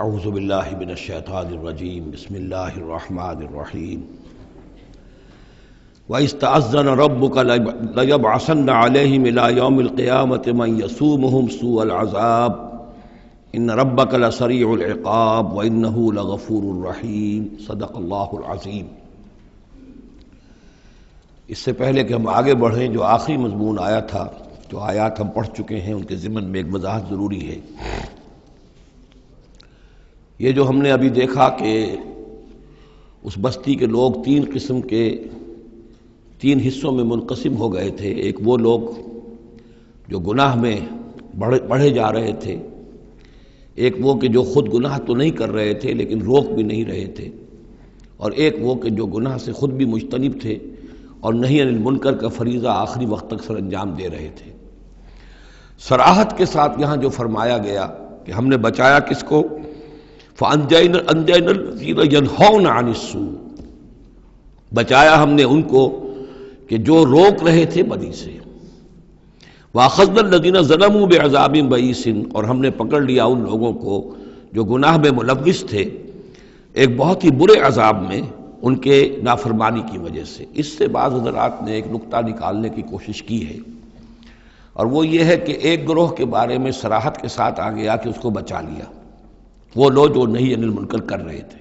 اعوذ باللہ من الشیطان الرجیم بسم اللہ الرحمن الرحیم وَإِذْ تَأَذَّنَ رَبُّكَ لَيَبْعَثَنَّ عَلَيْهِمْ إِلَى يَوْمِ الْقِيَامَةِ مَنْ يَسُومُهُمْ سُوءَ الْعَذَابِ إِنَّ رَبَّكَ لَسَرِيعُ الْعِقَابِ وَإِنَّهُ لَغَفُورٌ رَحِيمٌ صدق اللہ العظیم۔ اس سے پہلے کہ ہم آگے بڑھیں، جو آخری مضمون آیا تھا، جو آیات ہم پڑھ چکے ہیں، ان کے ضمن میں ایک وضاحت ضروری ہے۔ یہ جو ہم نے ابھی دیکھا کہ اس بستی کے لوگ تین قسم کے تین حصوں میں منقسم ہو گئے تھے۔ ایک وہ لوگ جو گناہ میں بڑھے جا رہے تھے، ایک وہ کہ جو خود گناہ تو نہیں کر رہے تھے لیکن روک بھی نہیں رہے تھے، اور ایک وہ کہ جو گناہ سے خود بھی مجتنب تھے اور نہی عن المنکر کا فریضہ آخری وقت تک سر انجام دے رہے تھے۔ صراحت کے ساتھ یہاں جو فرمایا گیا کہ ہم نے بچایا کس کو؟ فَأَنْجَيْنَا الَّذِينَ يَنْهَوْنَ عَنِ السُّوءِ، بچایا ہم نے ان کو کہ جو روک رہے تھے بدی سے۔ وَأَخَذْنَا الَّذِينَ ظَلَمُوا بِعَذَابٍ بَئِيسٍ، اور ہم نے پکڑ لیا ان لوگوں کو جو گناہ میں ملوث تھے ایک بہت ہی برے عذاب میں ان کے نافرمانی کی وجہ سے۔ اس سے بعض حضرات نے ایک نقطہ نکالنے کی کوشش کی ہے، اور وہ یہ ہے کہ ایک گروہ کے بارے میں صراحت کے ساتھ آ گیا کہ اس کو بچا لیا، وہ لوگ جو نہی عن المنکر کر رہے تھے۔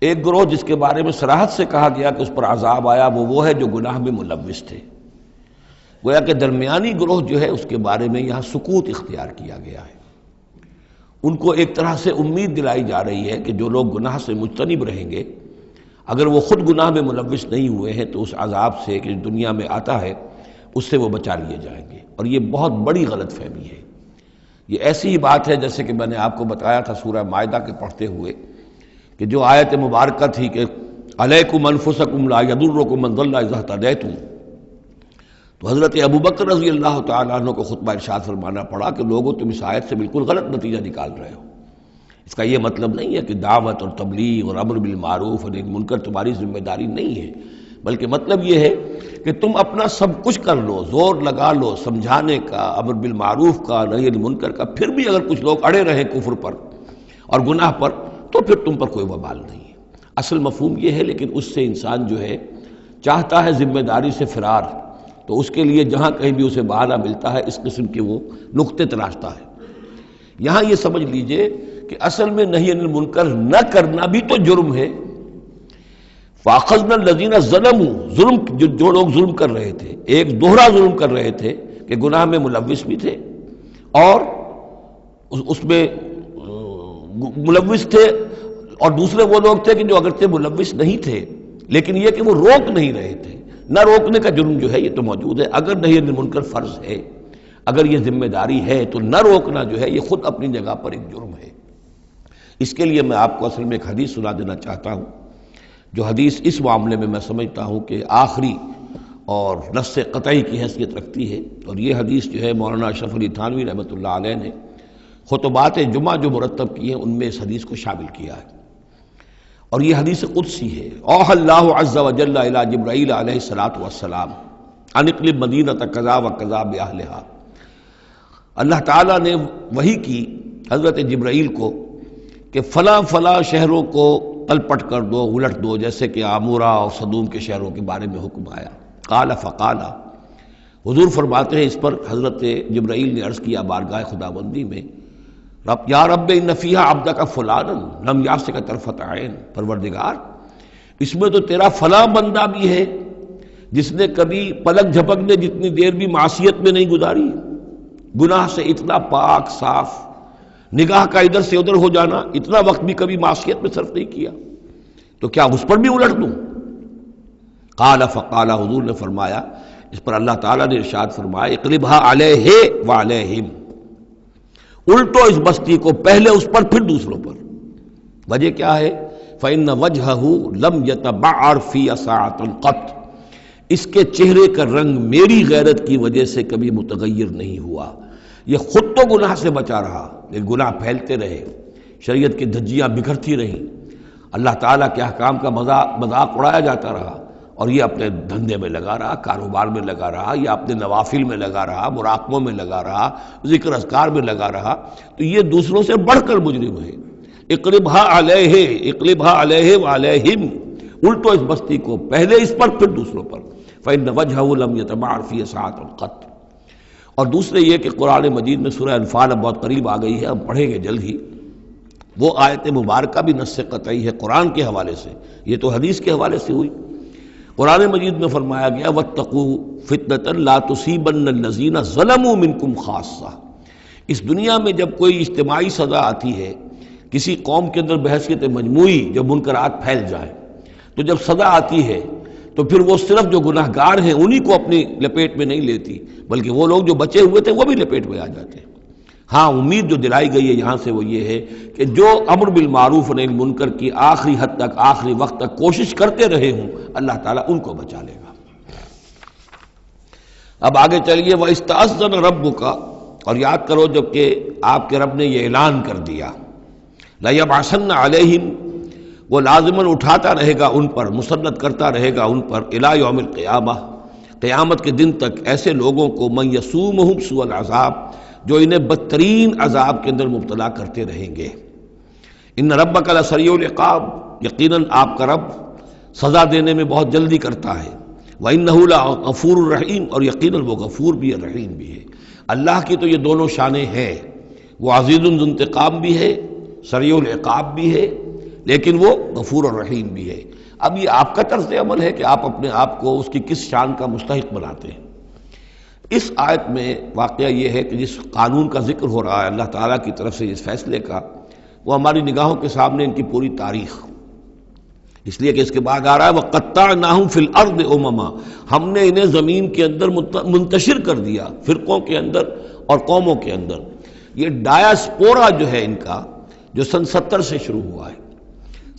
ایک گروہ جس کے بارے میں صراحت سے کہا گیا کہ اس پر عذاب آیا، وہ ہے جو گناہ میں ملوث تھے۔ گویا کہ درمیانی گروہ جو ہے اس کے بارے میں یہاں سکوت اختیار کیا گیا ہے۔ ان کو ایک طرح سے امید دلائی جا رہی ہے کہ جو لوگ گناہ سے مجتنب رہیں گے، اگر وہ خود گناہ میں ملوث نہیں ہوئے ہیں تو اس عذاب سے کہ دنیا میں آتا ہے اس سے وہ بچا لیے جائیں گے۔ اور یہ بہت بڑی غلط فہمی ہے۔ یہ ایسی ہی بات ہے جیسے کہ میں نے آپ کو بتایا تھا سورہ مائدہ کے پڑھتے ہوئے کہ جو آیت مبارکہ تھی کہ علیکم انفسکم لا یضرکم من ضل اذا اہتدیتم، تو حضرت ابوبکر رضی اللہ تعالیٰ عنہ کو خطبہ ارشاد فرمانا پڑا کہ لوگوں تم اس آیت سے بالکل غلط نتیجہ نکال رہے ہو۔ اس کا یہ مطلب نہیں ہے کہ دعوت اور تبلیغ اور امر بالمعروف اور نہی عن المنکر تمہاری ذمہ داری نہیں ہے، بلکہ مطلب یہ ہے کہ تم اپنا سب کچھ کر لو، زور لگا لو سمجھانے کا، امر بالمعروف کا، نہی عن المنکر کا، پھر بھی اگر کچھ لوگ اڑے رہیں کفر پر اور گناہ پر تو پھر تم پر کوئی وبال نہیں ہے۔ اصل مفہوم یہ ہے، لیکن اس سے انسان جو ہے چاہتا ہے ذمہ داری سے فرار، تو اس کے لیے جہاں کہیں بھی اسے بہانہ ملتا ہے اس قسم کے وہ نقطے تراشتا ہے۔ یہاں یہ سمجھ لیجئے کہ اصل میں نہی عن المنکر نہ کرنا بھی تو جرم ہے۔ فَأَخَذْنَا الَّذِينَ ظَلَمُوا، ظلم جو لوگ ظلم کر رہے تھے، ایک دوہرا ظلم کر رہے تھے کہ گناہ میں ملوث بھی تھے اور اس میں ملوث تھے، اور دوسرے وہ لوگ تھے کہ جو اگرچہ ملوث نہیں تھے لیکن یہ کہ وہ روک نہیں رہے تھے۔ نہ روکنے کا جرم جو ہے یہ تو موجود ہے۔ اگر نہی عن المنکر فرض ہے، اگر یہ ذمہ داری ہے، تو نہ روکنا جو ہے یہ خود اپنی جگہ پر ایک جرم ہے۔ اس کے لیے میں آپ کو اصل میں ایک حدیث سنا دینا چاہتا ہوں، جو حدیث اس معاملے میں سمجھتا ہوں کہ آخری اور نص قطعی کی حیثیت رکھتی ہے۔ اور یہ حدیث جو ہے مولانا اشرف علی تھانوی رحمۃ اللہ علیہ نے خطبات جمعہ جو مرتب کیے ہیں ان میں اس حدیث کو شامل کیا ہے، اور یہ حدیث قدسی ہے۔ اوحى اللہ عز وجل الی جبرائیل علیہ الصلوۃ والسلام ان اقلب مدینۃ کذا وکذا باہلھا، اللہ تعالیٰ نے وحی کی حضرت جبرائیل کو کہ فلاں فلاں شہروں کو تلپٹ کر دو، الٹ دو، جیسے کہ عمورہ اور صدوم کے شہروں کے بارے میں حکم آیا۔ قال فقال، حضور فرماتے ہیں اس پر حضرت جبرائیل نے عرض کیا بارگاہ خداوندی میں، رب یا رب ان فیہا عبدک فلانا لم یعصک طرفۃ عین، پروردگار اس میں تو تیرا فلاں بندہ بھی ہے جس نے کبھی پلک جھپکنے جتنی دیر بھی معصیت میں نہیں گزاری، گناہ سے اتنا پاک صاف، نگاہ کا ادھر سے ادھر ہو جانا، اتنا وقت بھی کبھی معصیت میں صرف نہیں کیا، تو کیا اس پر بھی الٹ دوں؟ قال فقال، حضور نے فرمایا اس پر اللہ تعالیٰ نے ارشاد فرمایا اقلبها علیہ وعلیہم، الٹو اس بستی کو، پہلے اس پر پھر دوسروں پر۔ وجہ کیا ہے؟ فإن وجهه لم يتبعر في ساعة قط، اس کے چہرے کا رنگ میری غیرت کی وجہ سے کبھی متغیر نہیں ہوا۔ یہ خود تو گناہ سے بچا رہا لیکن گناہ پھیلتے رہے، شریعت کی دھجیاں بکھرتی رہیں، اللہ تعالیٰ کے احکام کا مذاق اڑایا جاتا رہا، اور یہ اپنے دھندے میں لگا رہا، کاروبار میں لگا رہا، یا اپنے نوافل میں لگا رہا، مراقبوں میں لگا رہا، ذکر اذکار میں لگا رہا، تو یہ دوسروں سے بڑھ کر مجرم ہے۔ اقلبھا علیہ، اقلبھا علیہ وعلیہم، الٹو اس بستی کو، پہلے اس پر پھر دوسروں پر۔ فإن وجهه لم يتبعر فيه ساعة قط۔ اور دوسرے یہ کہ قرآن مجید میں سورہ انفال اب بہت قریب آ گئی ہے، ہم پڑھیں گے جلد ہی، وہ آیت مبارکہ بھی نص قطعی ہے قرآن کے حوالے سے، یہ تو حدیث کے حوالے سے ہوئی۔ قرآن مجید میں فرمایا گیا واتقوا فتنة لا تصیبن الذین ظلموا منکم خاصہ۔ اس دنیا میں جب کوئی اجتماعی سزا آتی ہے، کسی قوم کے اندر بحیثیت مجموعی جب منکرات پھیل جائیں، تو جب سزا آتی ہے تو پھر وہ صرف جو گناہ گار ہیں انہی کو اپنی لپیٹ میں نہیں لیتی، بلکہ وہ لوگ جو بچے ہوئے تھے وہ بھی لپیٹ میں آ جاتے ہیں۔ ہاں، امید جو دلائی گئی ہے یہاں سے وہ یہ ہے کہ جو امر بالمعروف و نہی عن المنکر کی آخری حد تک، آخری وقت تک کوشش کرتے رہے ہوں، اللہ تعالیٰ ان کو بچا لے گا۔ اب آگے چلیے، وَإِسْتَأْذَنَ رَبُّكَ، اور یاد کرو جب کہ آپ کے رب نے یہ اعلان کر دیا، لَيَبْعَثَنَّ عَلَيْهِمْ، وہ لازماً اٹھاتا رہے گا ان پر، مسلط کرتا رہے گا ان پر، الی یوم القیامہ، قیامت کے دن تک، ایسے لوگوں کو من یسومہم سوء العذاب، جو انہیں بدترین عذاب کے اندر مبتلا کرتے رہیں گے۔ ان ربک لسریع العقاب، یقیناً آپ کا رب سزا دینے میں بہت جلدی کرتا ہے۔ وَإِنَّهُ لَغَفُورٌ رحیم، اور یقیناً وہ غفور بھی ہے، رحیم بھی ہے۔ اللہ کی تو یہ دونوں شانیں ہیں، وہ عزیز ذو انتقام بھی ہے، سریع العقاب بھی ہے، لیکن وہ غفور اور رحیم بھی ہے۔ اب یہ آپ کا طرز عمل ہے کہ آپ اپنے آپ کو اس کی کس شان کا مستحق بناتے ہیں۔ اس آیت میں واقعہ یہ ہے کہ جس قانون کا ذکر ہو رہا ہے اللہ تعالیٰ کی طرف سے، اس فیصلے کا، وہ ہماری نگاہوں کے سامنے ان کی پوری تاریخ، اس لیے کہ اس کے بعد آ رہا ہے وَقَطَّعْنَاهُمْ فِي الْأَرْضِ أُمَمًا، ہم نے انہیں زمین کے اندر منتشر کر دیا، فرقوں کے اندر اور قوموں کے اندر۔ یہ ڈایاسپورا جو ہے ان کا، جو سن 70 سے شروع ہوا ہے،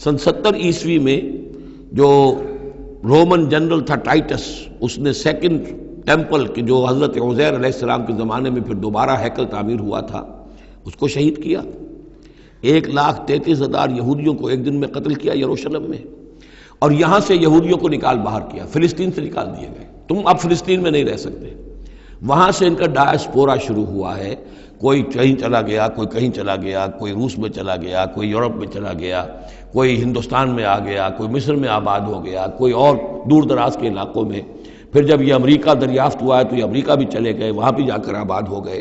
سن 70 عیسوی میں جو رومن جنرل تھا ٹائٹس، اس نے سیکنڈ ٹیمپل کہ جو حضرت عزیر علیہ السلام کے زمانے میں پھر دوبارہ ہیکل تعمیر ہوا تھا، اس کو شہید کیا۔ 1,33,000 یہودیوں کو ایک دن میں قتل کیا یروشلم میں، اور یہاں سے یہودیوں کو نکال باہر کیا، فلسطین سے نکال دیے گئے، تم اب فلسطین میں نہیں رہ سکتے۔ وہاں سے ان کا ڈایاسپورا شروع ہوا ہے، کوئی کہیں چلا گیا، کوئی کہیں چلا گیا، کوئی روس میں چلا گیا، کوئی یورپ میں چلا گیا، کوئی ہندوستان میں آ گیا، کوئی مصر میں آباد ہو گیا، کوئی اور دور دراز کے علاقوں میں۔ پھر جب یہ امریکہ دریافت ہوا ہے تو یہ امریکہ بھی چلے گئے، وہاں بھی جا کر آباد ہو گئے۔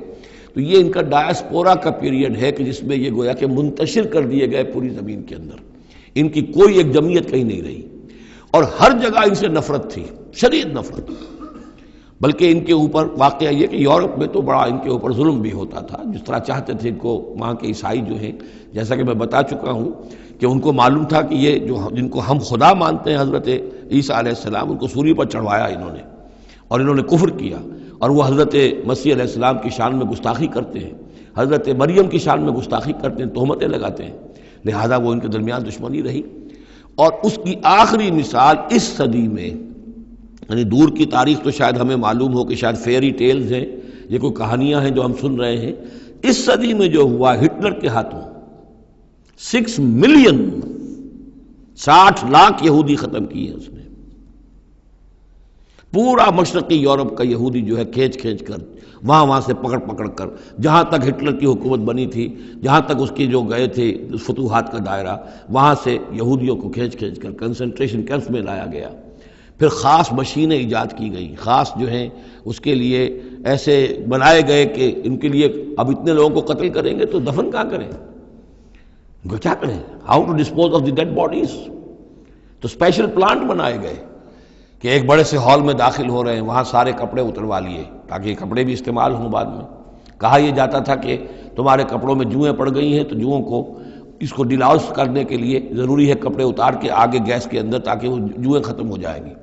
تو یہ ان کا ڈایاسپورا کا پیریڈ ہے کہ جس میں یہ گویا کہ منتشر کر دیے گئے پوری زمین کے اندر، ان کی کوئی ایک جمعیت کہیں نہیں رہی، اور ہر جگہ ان سے نفرت تھی، شدید نفرت۔ بلکہ ان کے اوپر واقعہ یہ کہ یورپ میں تو بڑا ان کے اوپر ظلم بھی ہوتا تھا، جس طرح چاہتے تھے ان کو وہاں کے عیسائی جو ہیں، جیسا کہ میں بتا چکا ہوں کہ ان کو معلوم تھا کہ یہ جو جن کو ہم خدا مانتے ہیں حضرت عیسیٰ علیہ السلام، ان کو سولی پر چڑھوایا انہوں نے، اور انہوں نے کفر کیا، اور وہ حضرت مسیح علیہ السلام کی شان میں گستاخی کرتے ہیں، حضرت مریم کی شان میں گستاخی کرتے ہیں، تہمتیں لگاتے ہیں، لہذا وہ ان کے درمیان دشمنی رہی۔ اور اس کی آخری مثال اس صدی میں، یعنی دور کی تاریخ تو شاید ہمیں معلوم ہو کہ شاید فیری ٹیلز ہیں، یہ کوئی کہانیاں ہیں جو ہم سن رہے ہیں، اس صدی میں جو ہوا ہٹلر کے ہاتھوں 6 ملین 60 لاکھ یہودی ختم کیے اس نے۔ پورا مشرقی یورپ کا یہودی جو ہے کھینچ کھینچ کر وہاں سے پکڑ پکڑ کر، جہاں تک ہٹلر کی حکومت بنی تھی، جہاں تک اس کی جو گئے تھے فتوحات کا دائرہ، وہاں سے یہودیوں کو کھینچ کھینچ کر کنسنٹریشن کیمپس میں لایا گیا۔ پھر خاص مشینیں ایجاد کی گئی، خاص جو ہیں اس کے لیے ایسے بنائے گئے کہ ان کے لیے اب اتنے لوگوں کو قتل کریں گے تو دفن کہاں کریں، ان کو کیا کریں، how to dispose of the dead bodies. تو اسپیشل پلانٹ بنائے گئے کہ ایک بڑے سے ہال میں داخل ہو رہے ہیں، وہاں سارے کپڑے اتروا لیے تاکہ یہ کپڑے بھی استعمال ہوں بعد میں۔ کہا یہ جاتا تھا کہ تمہارے کپڑوں میں جوئیں پڑ گئی ہیں تو جوؤں کو اس کو ڈیلاؤس کرنے کے لیے ضروری ہے کپڑے اتار کے آگے گیس کے اندر تاکہ وہ جوئیں ختم ہو جائیں گی۔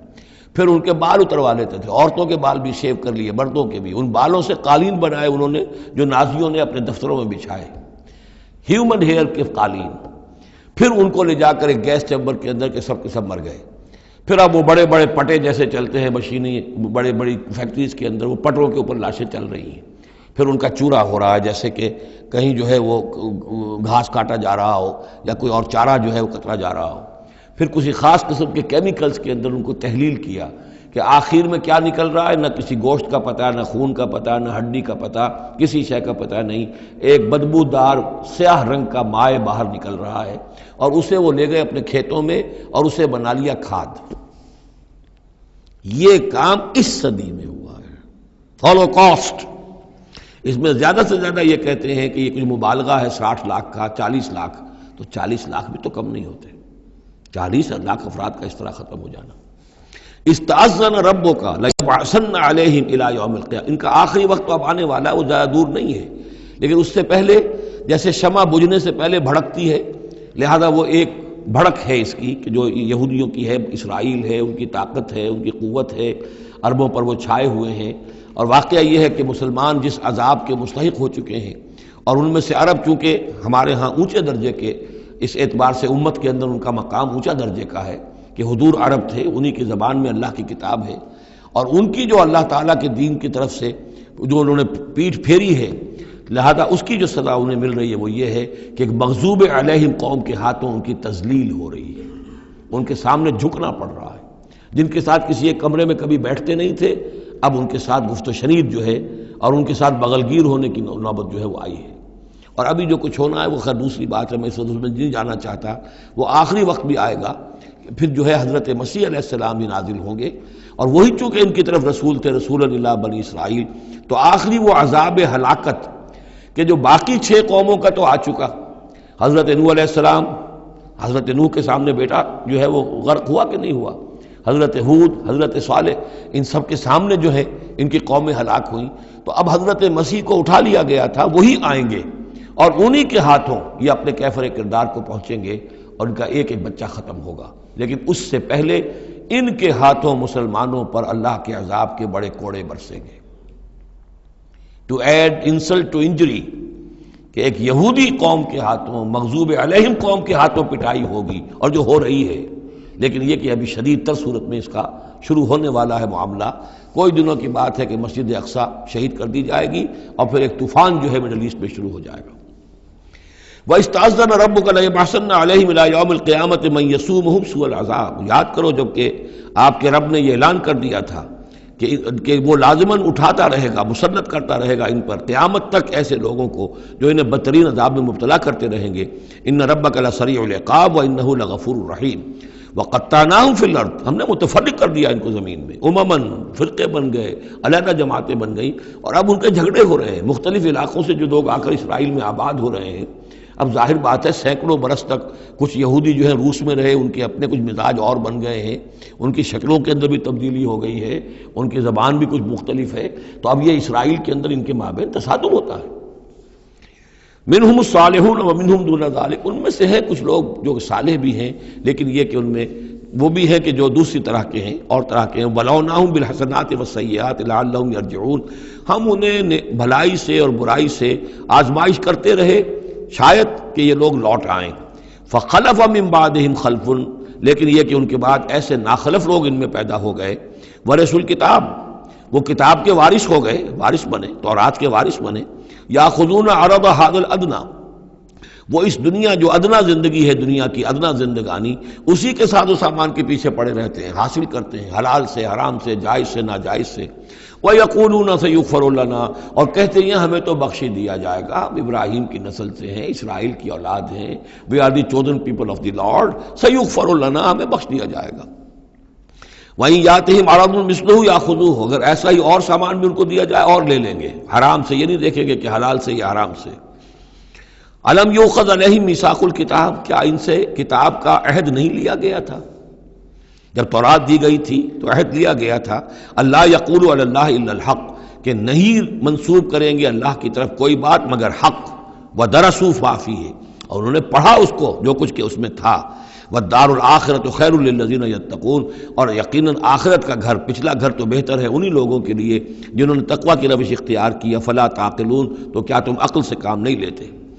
پھر ان کے بال اتروا لیتے تھے، عورتوں کے بال بھی شیو کر لیے، مردوں کے بھی، ان بالوں سے قالین بنائے انہوں نے جو نازیوں نے اپنے دفتروں میں بچھائے، ہیومن ہیئر کے قالین۔ پھر ان کو لے جا کر ایک گیس چیمبر کے اندر کے سب مر گئے۔ پھر اب وہ بڑے بڑے پٹے جیسے چلتے ہیں مشینیں، بڑے بڑی فیکٹریز کے اندر وہ پٹوں کے اوپر لاشیں چل رہی ہیں، پھر ان کا چورا ہو رہا ہے، جیسے کہ کہیں جو ہے وہ گھاس کاٹا جا رہا ہو یا کوئی اور چارہ جو ہے وہ کترا جا رہا ہو۔ پھر کسی خاص قسم کے کیمیکلز کے اندر ان کو تحلیل کیا کہ آخر میں کیا نکل رہا ہے، نہ کسی گوشت کا پتہ، نہ خون کا پتہ، نہ ہڈی کا پتہ، کسی شے کا پتہ نہیں، ایک بدبودار سیاہ رنگ کا مائع باہر نکل رہا ہے، اور اسے وہ لے گئے اپنے کھیتوں میں اور اسے بنا لیا کھاد۔ یہ کام اس صدی میں ہوا ہے، ہولوکاسٹ۔ اس میں زیادہ سے زیادہ یہ کہتے ہیں کہ یہ کچھ مبالغہ ہے 60 لاکھ کا، 40 لاکھ، تو 40 لاکھ بھی تو کم نہیں ہوتے، 40 لاکھ افراد کا اس طرح ختم ہو جانا۔ استأذن ربک لیبعثن علیہم الی یوم القیامہ، ان کا آخری وقت تو اب آنے والا ہے، وہ زیادہ دور نہیں ہے، لیکن اس سے پہلے جیسے شمع بجھنے سے پہلے بھڑکتی ہے، لہذا وہ ایک بھڑک ہے اس کی کہ جو یہودیوں کی ہے، اسرائیل ہے، ان کی طاقت ہے، ان کی قوت ہے، عربوں پر وہ چھائے ہوئے ہیں۔ اور واقعہ یہ ہے کہ مسلمان جس عذاب کے مستحق ہو چکے ہیں، اور ان میں سے عرب چونکہ ہمارے ہاں اونچے درجے کے، اس اعتبار سے امت کے اندر ان کا مقام اونچا درجے کا ہے کہ حضور عرب تھے، انہی کی زبان میں اللہ کی کتاب ہے، اور ان کی جو اللہ تعالیٰ کے دین کی طرف سے جو انہوں نے پیٹھ پھیری ہے، لہذا اس کی جو سزا انہیں مل رہی ہے وہ یہ ہے کہ ایک مغضوب علیہم قوم کے ہاتھوں ان کی تذلیل ہو رہی ہے، ان کے سامنے جھکنا پڑ رہا ہے۔ جن کے ساتھ کسی ایک کمرے میں کبھی بیٹھتے نہیں تھے، اب ان کے ساتھ گفت و شنید جو ہے اور ان کے ساتھ بغل گیر ہونے کی نوبت جو ہے وہ آئی ہے۔ اور ابھی جو کچھ ہونا ہے وہ خیر دوسری بات ہے، میں اس وقت میں نہیں جانا چاہتا، وہ آخری وقت بھی آئے گا، پھر جو ہے حضرت مسیح علیہ السلام بھی نازل ہوں گے، اور وہی چونکہ ان کی طرف رسول تھے، رسول اللہ بنی اسرائیل، تو آخری وہ عذاب ہلاکت کہ جو باقی 6 قوموں کا تو آ چکا، حضرت نوح علیہ السلام، حضرت نوح کے سامنے بیٹا جو ہے وہ غرق ہوا کہ نہیں ہوا، حضرت ہود، حضرت صالح، ان سب کے سامنے جو ہے ان کی قومیں ہلاک ہوئیں، تو اب حضرت مسیح کو اٹھا لیا گیا تھا، وہی آئیں گے اور انہی کے ہاتھوں یہ اپنے کیفر کردار کو پہنچیں گے اور ان کا ایک ایک بچہ ختم ہوگا۔ لیکن اس سے پہلے ان کے ہاتھوں مسلمانوں پر اللہ کے عذاب کے بڑے کوڑے برسیں گے۔ To add insult to injury, کہ ایک یہودی قوم کے ہاتھوں، مغضوب علیہم قوم کے ہاتھوں پٹائی ہوگی، اور جو ہو رہی ہے، لیکن یہ کہ ابھی شدید تر صورت میں اس کا شروع ہونے والا ہے معاملہ۔ کوئی دنوں کی بات ہے کہ مسجد اقصیٰ شہید کر دی جائے گی، اور پھر ایک طوفان جو ہے مڈل ایسٹ میں شروع ہو جائے گا۔ وَإِسْتَأْذَنَ رَبُّكَ لَيَبْعَثَنَّ عَلَيْهِمْ إِلَىٰ يَوْمِ الْقِيَامَةِ مَن يَسُومُهُمْ سُوءَ الْعَذَابِ، یاد کرو جب کہ آپ کے رب نے یہ اعلان کر دیا تھا کہ وہ لازماً اٹھاتا رہے گا، مسلط کرتا رہے گا ان پر قیامت تک ایسے لوگوں کو جو انہیں بدترین عذاب میں مبتلا کرتے رہیں گے۔ إِنَّ رَبَّكَ لَسَرِيعُ الْعِقَابِ وَإِنَّهُ لَغَفُورٌ رَحِيمٌ۔ وَقَطَّعْنَاهُمْ فِي الْأَرْضِ، ہم نے متفرق کر دیا ان کو زمین میں، امماً، فرقے بن گئے، علیحدہ جماعتیں بن گئیں، اور اب ان کے جھگڑے ہو رہے ہیں مختلف علاقوں سے، جو لوگ آ کر اسرائیل میں آباد ہو رہے ہیں۔ اب ظاہر بات ہے سینکڑوں برس تک کچھ یہودی جو ہیں روس میں رہے، ان کے اپنے کچھ مزاج اور بن گئے ہیں، ان کی شکلوں کے اندر بھی تبدیلی ہو گئی ہے، ان کی زبان بھی کچھ مختلف ہے، تو اب یہ اسرائیل کے اندر ان کے مابین تصادم ہوتا ہے۔ منہم الصالحون ومنہم دون ذلک، ان میں سے ہیں کچھ لوگ جو صالح بھی ہیں، لیکن یہ کہ ان میں وہ بھی ہے کہ جو دوسری طرح کے ہیں اور طرح کے ہیں۔ وَلَوْنَاهُمْ بِالْحَسَنَاتِ وَالسَّيِّئَاتِ لَعَلَّهُمْ يَرْجِعُونَ، ہم انہیں بھلائی سے اور برائی سے آزمائش کرتے رہے شاید کہ یہ لوگ لوٹ آئیں۔ فَخَلَفَ مِن بَعْدِهِمْ خَلْفٌ، لیکن یہ کہ ان کے بعد ایسے ناخلف لوگ ان میں پیدا ہو گئے، وَرِثُوا الْكِتَابَ، وہ کتاب کے وارث ہو گئے، وارث بنے، تورات کے وارث بنے۔ یَأْخُذُونَ عَرَضَ هَذَا الْأَدْنَىٰ، وہ اس دنیا جو ادنا زندگی ہے، دنیا کی ادنا زندگانی، اسی کے ساتھ و سامان کے پیچھے پڑے رہتے ہیں، حاصل کرتے ہیں حلال سے، حرام سے، جائز سے، ناجائز سے۔ وَيَقُولُونَ سَيُغْفَرُ لَنَا، اور کہتے ہیں ہمیں تو بخش دیا جائے گا، ہم ابراہیم کی نسل سے ہیں، اسرائیل کی اولاد ہیں، we are the chosen people of the Lord، سَيُغْفَرُ لَنَا، ہمیں بخش دیا جائے گا۔ وہیں یاتہم عرض مثلہ یاخذوہ، اگر ایسا ہی اور سامان بھی ان کو دیا جائے اور لے لیں گے، حرام سے یہ نہیں دیکھیں گے کہ حلال سے یا حرام سے۔ الم یؤخذ علیہم میثاق الکتاب، کیا ان سے کتاب کا عہد نہیں لیا گیا تھا؟ جب تورات دی گئی تھی تو عہد لیا گیا تھا، اللہ یقول علی اللہ الا الحق، کہ نہیں منسوب کریں گے اللہ کی طرف کوئی بات مگر حق، ودرسوا ما فیہ، اور انہوں نے پڑھا اس کو جو کچھ کہ اس میں تھا، والدار الآخرۃ خیر للذین یتقون، اور یقیناً آخرت کا گھر، پچھلا گھر تو بہتر ہے انہی لوگوں کے لیے جنہوں نے تقوی کی روش اختیار کی۔ فلا تعقلون، تو کیا تم عقل سے کام نہیں لیتے؟